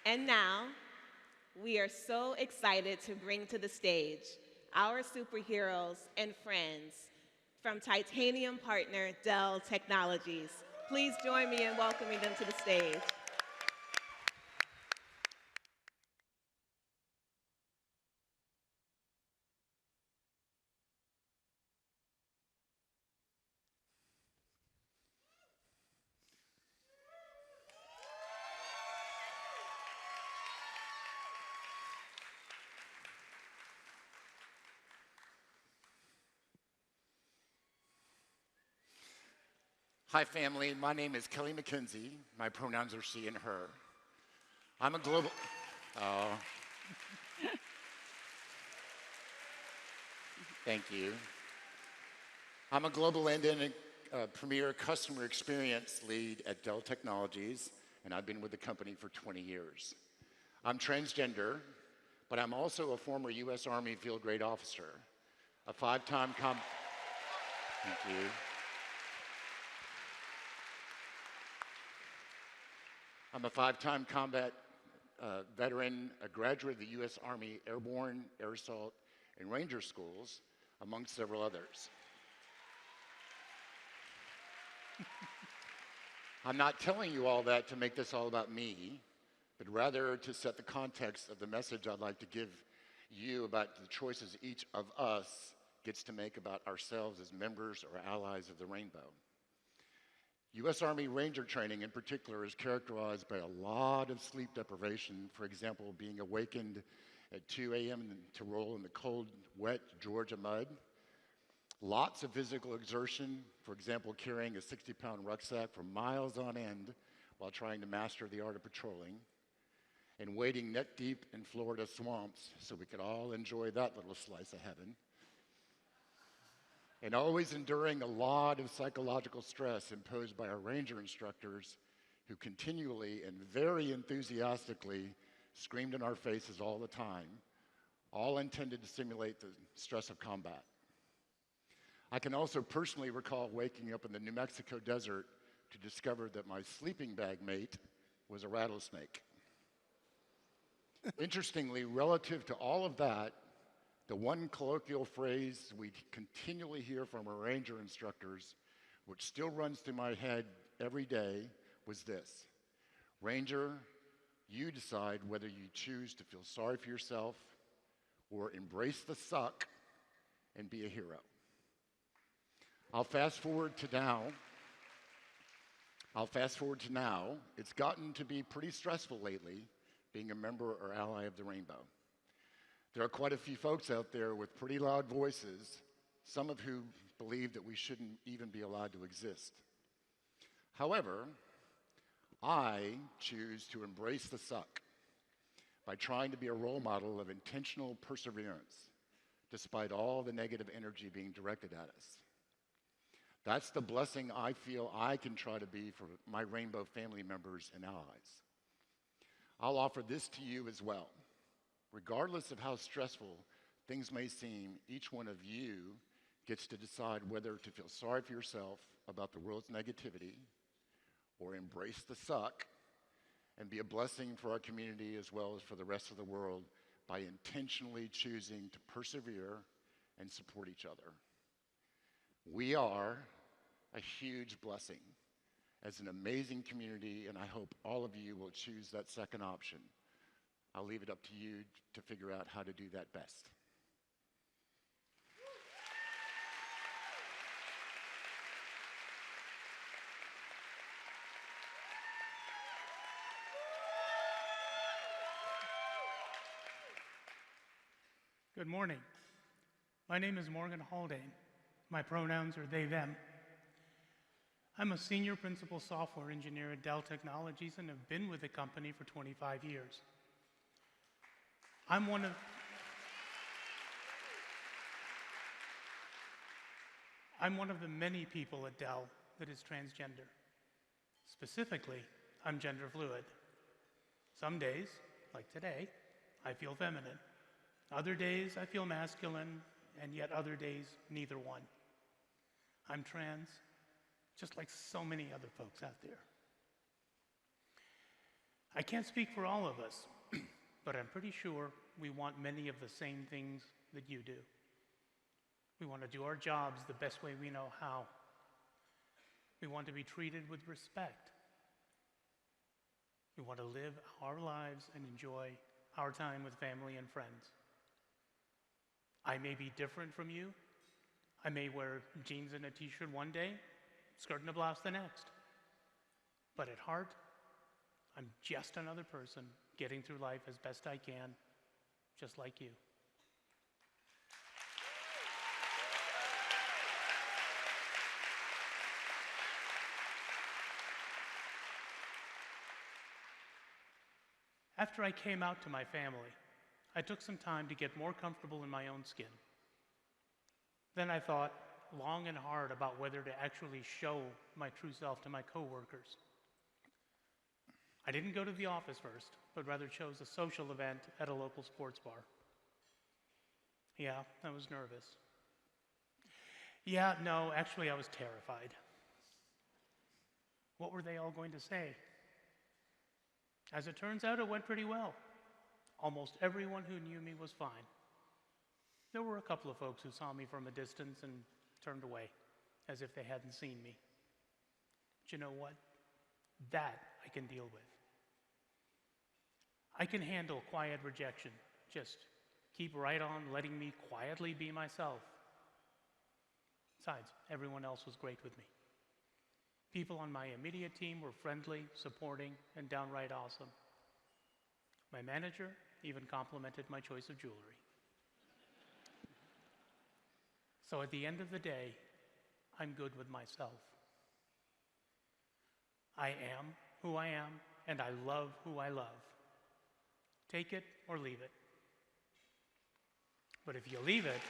And now, we are so excited to bring to the stage our superheroes and friends from Titanium partner Dell Technologies. Please join me in welcoming them to the stage. Hi, family. My name is Kelly McKenzie. My pronouns are she and her. I'm a global. Oh, thank you. I'm a global end-to-end premier customer experience lead at Dell Technologies, and I've been with the company for 20 years. I'm transgender, but I'm also a former U.S. Army field grade officer, a five-time Thank you. I'm a five-time combat veteran, a graduate of the U.S. Army Airborne, Air Assault, and Ranger Schools, among several others. I'm not telling you all that to make this all about me, but rather to set the context of the message I'd like to give you about the choices each of us gets to make about ourselves as members or allies of the rainbow. U.S. Army Ranger training in particular is characterized by a lot of sleep deprivation, for example, being awakened at 2 a.m. to roll in the cold, wet Georgia mud. Lots of physical exertion, for example, carrying a 60-pound rucksack for miles on end while trying to master the art of patrolling, and wading neck deep in Florida swamps so we could all enjoy that little slice of heaven. And always enduring a lot of psychological stress imposed by our ranger instructors who continually and very enthusiastically screamed in our faces all the time, all intended to simulate the stress of combat. I can also personally recall waking up in the New Mexico desert to discover that my sleeping bag mate was a rattlesnake. Interestingly, relative to all of that, the one colloquial phrase we continually hear from our ranger instructors, which still runs through my head every day, was this: Ranger, you decide whether you choose to feel sorry for yourself or embrace the suck and be a hero. I'll fast forward to now. It's gotten to be pretty stressful lately being a member or ally of the rainbow. There are quite a few folks out there with pretty loud voices, some of whom believe that we shouldn't even be allowed to exist. However, I choose to embrace the suck by trying to be a role model of intentional perseverance, despite all the negative energy being directed at us. That's the blessing I feel I can try to be for my rainbow family members and allies. I'll offer this to you as well. Regardless of how stressful things may seem, each one of you gets to decide whether to feel sorry for yourself about the world's negativity or embrace the suck and be a blessing for our community as well as for the rest of the world by intentionally choosing to persevere and support each other. We are a huge blessing as an amazing community, and I hope all of you will choose that second option. I'll leave it up to you to figure out how to do that best. Good morning. My name is Morgan Haldane. My pronouns are they, them. I'm a senior principal software engineer at Dell Technologies and have been with the company for 25 years. I'm one of the many people at Dell that is transgender. Specifically, I'm gender fluid. Some days, like today, I feel feminine. Other days, I feel masculine, and yet other days, neither one. I'm trans, just like so many other folks out there. I can't speak for all of us, but I'm pretty sure we want many of the same things that you do. We want to do our jobs the best way we know how. We want to be treated with respect. We want to live our lives and enjoy our time with family and friends. I may be different from you. I may wear jeans and a t-shirt one day, skirt and a blouse the next. But at heart, I'm just another person getting through life as best I can, just like you. After I came out to my family, I took some time to get more comfortable in my own skin. Then I thought long and hard about whether to actually show my true self to my coworkers. I didn't go to the office first, but rather chose a social event at a local sports bar. Yeah, I was nervous. Yeah, no, actually I was terrified. What were they all going to say? As it turns out, it went pretty well. Almost everyone who knew me was fine. There were a couple of folks who saw me from a distance and turned away, as if they hadn't seen me. But you know what? That I can deal with. I can handle quiet rejection. Just keep right on letting me quietly be myself. Besides, everyone else was great with me. People on my immediate team were friendly, supporting, and downright awesome. My manager even complimented my choice of jewelry. So at the end of the day, I'm good with myself. I am who I am, and I love who I love. Take it or leave it. But if you leave it,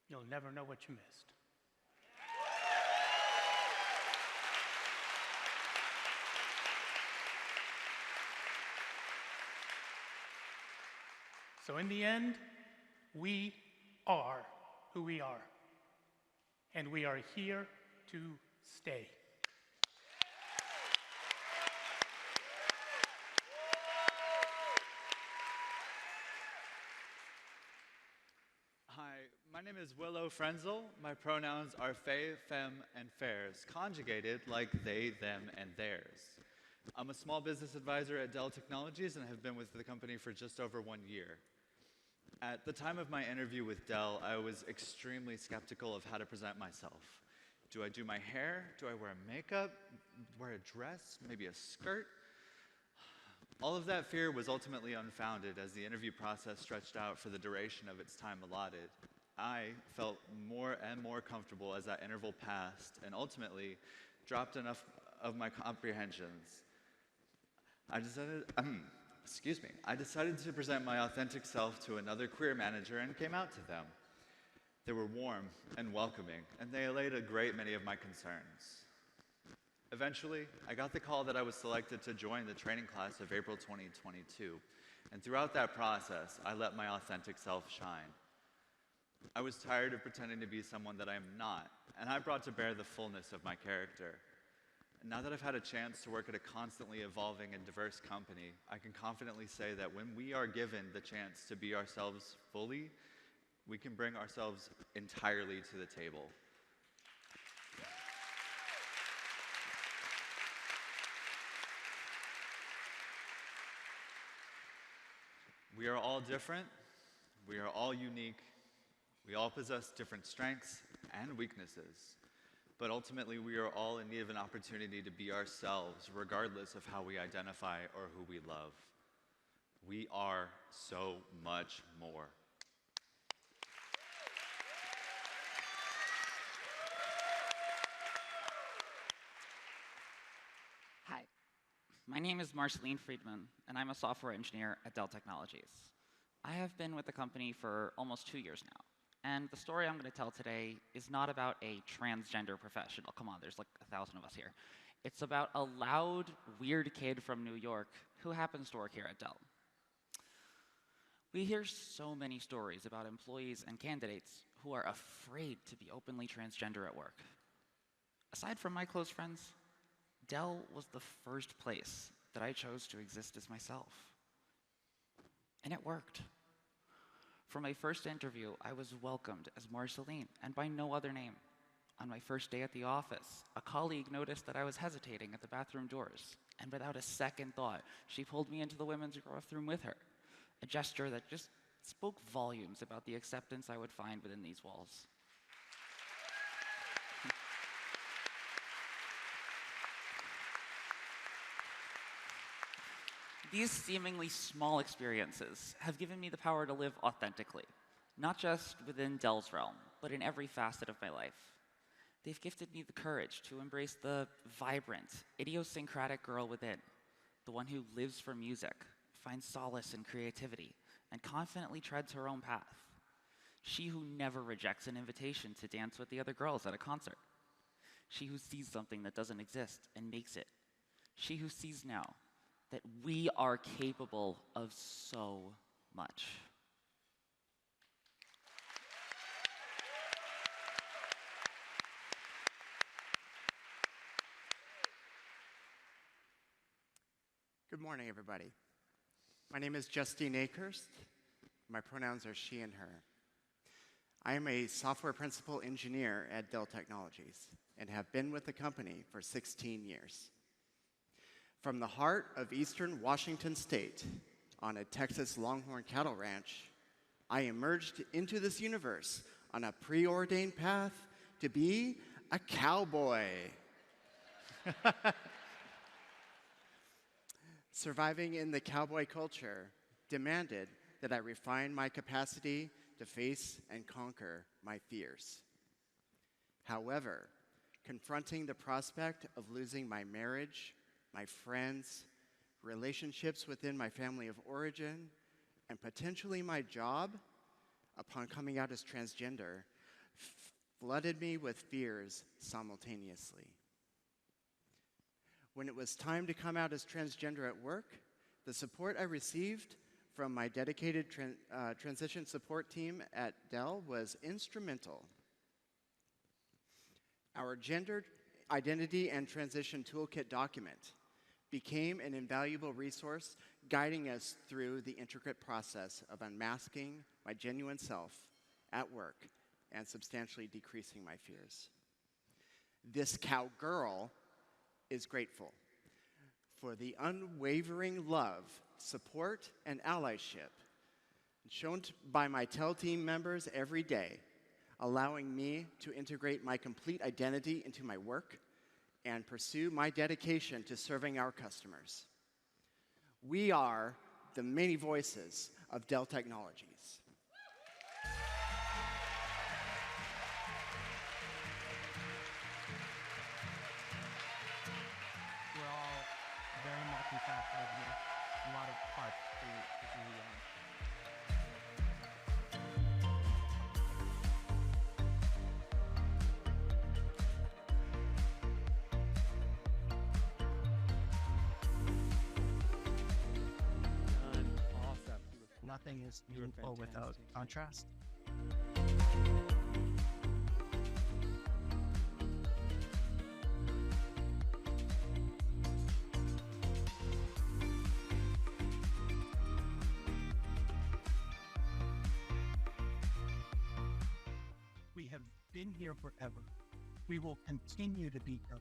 you'll never know what you missed. So in the end, we are who we are. And we are here to stay. Hi, my name is Willow Frenzel. My pronouns are they, them, and theirs, conjugated like they, them, and theirs. I'm a small business advisor at Dell Technologies and have been with the company for just over 1 year. At the time of my interview with Dell, I was extremely skeptical of how to present myself. Do I do my hair? Do I wear makeup? Wear a dress? Maybe a skirt? All of that fear was ultimately unfounded as the interview process stretched out for the duration of its time allotted. I felt more and more comfortable as that interval passed and ultimately dropped enough of my comprehensions. I decided to present my authentic self to another career manager and came out to them. They were warm and welcoming, and they allayed a great many of my concerns. Eventually, I got the call that I was selected to join the training class of April 2022, and throughout that process, I let my authentic self shine. I was tired of pretending to be someone that I am not, and I brought to bear the fullness of my character. And now that I've had a chance to work at a constantly evolving and diverse company, I can confidently say that when we are given the chance to be ourselves fully, we can bring ourselves entirely to the table. We are all different, we are all unique, we all possess different strengths and weaknesses, but ultimately we are all in need of an opportunity to be ourselves regardless of how we identify or who we love. We are so much more. Hi, my name is Marceline Friedman, and I'm a software engineer at Dell Technologies. I have been with the company for almost 2 years now, and the story I'm going to tell today is not about a transgender professional. Come on, there's like 1,000 of us here. It's about a loud, weird kid from New York who happens to work here at Dell. We hear so many stories about employees and candidates who are afraid to be openly transgender at work. Aside from my close friends, Dell was the first place that I chose to exist as myself. And it worked. For my first interview, I was welcomed as Marceline and by no other name. On my first day at the office, a colleague noticed that I was hesitating at the bathroom doors, and without a second thought, she pulled me into the women's bathroom with her, a gesture that just spoke volumes about the acceptance I would find within these walls. These seemingly small experiences have given me the power to live authentically, not just within Dell's realm, but in every facet of my life. They've gifted me the courage to embrace the vibrant, idiosyncratic girl within, the one who lives for music, finds solace in creativity, and confidently treads her own path. She who never rejects an invitation to dance with the other girls at a concert. She who sees something that doesn't exist and makes it. She who sees now that we are capable of so much. Good morning, everybody. My name is Justine Akers. My pronouns are she and her. I am a software principal engineer at Dell Technologies and have been with the company for 16 years. From the heart of eastern Washington state, on a Texas Longhorn cattle ranch, I emerged into this universe on a preordained path to be a cowboy. Surviving in the cowboy culture demanded that I refine my capacity to face and conquer my fears. However, confronting the prospect of losing my marriage, my friends, relationships within my family of origin, and potentially my job upon coming out as transgender flooded me with fears simultaneously. When it was time to come out as transgender at work, the support I received from my dedicated transition support team at Dell was instrumental. Our gender identity and transition toolkit document became an invaluable resource guiding us through the intricate process of unmasking my genuine self at work and substantially decreasing my fears. This cowgirl is grateful for the unwavering love, support, and allyship shown by my Dell team members every day, allowing me to integrate my complete identity into my work and pursue my dedication to serving our customers. We are the many voices of Dell Technologies. We're all very multifaceted with a lot of parts to who we are. Awesome. Nothing is You were meaningful without fantastic. contrast. We have been here forever. We will continue to be here